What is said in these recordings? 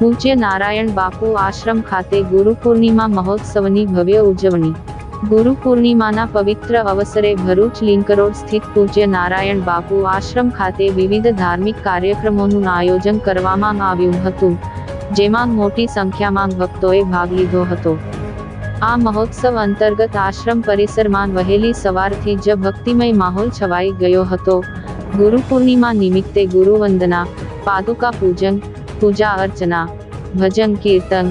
પૂજ્ય નારાયણ બાપુ આશ્રમ ખાતે ગુરુ પૂર્ણિમા મહોત્સવની ભવ્ય ઉજવણી। ગુરુ પૂર્ણિમાના પવિત્ર અવસરે ભરૂચ લિંક રોડ સ્થિત પૂજ્ય નારાયણ બાપુ આશ્રમ ખાતે વિવિધ ધાર્મિક કાર્યક્રમોનું આયોજન કરવામાં આવ્યું હતું, જેમાં મોટી સંખ્યામાં ભક્તોએ ભાગ લીધો હતો। આ મહોત્સવ અંતર્ગત આશ્રમ પરિસરમાં વહેલી સવારથી જ ભક્તિમય માહોલ છવાઈ ગયો હતો। ગુરુ પૂર્ણિમા નિમિત્તે ગુરુવંદના, પાદુકા પૂજન, પૂજા અર્ચના, ભજન કીર્તન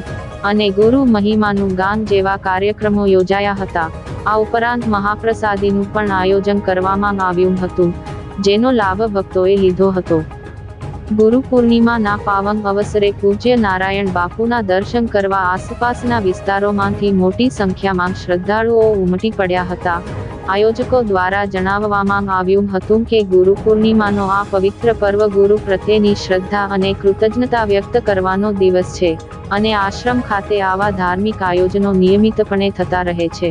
અને ગુરુ મહિમાનું ગાન જેવા કાર્યક્રમો યોજાયા હતા। આ ઉપરાંત મહાપ્રસાદીનું પણ આયોજન કરવામાં આવ્યું હતું, જેનો લાભ ભક્તોએ લીધો હતો। ગુરુ પૂર્ણિમાના પાવન અવસરે પૂજ્ય નારાયણ બાપુના દર્શન કરવા આસપાસના વિસ્તારોમાંથી મોટી સંખ્યામાં શ્રદ્ધાળુઓ ઉમટી પડ્યા હતા। આયોજકો દ્વારા જણાવવામાં આવ્યું હતું કે ગુરુ પૂર્ણિમાનો આ પવિત્ર પર્વ ગુરુ પ્રત્યેની શ્રદ્ધા અને કૃતજ્ઞતા વ્યક્ત કરવાનો દિવસ છે અને આશ્રમ ખાતે આવા ધાર્મિક આયોજનો નિયમિતપણે થતા રહે છે।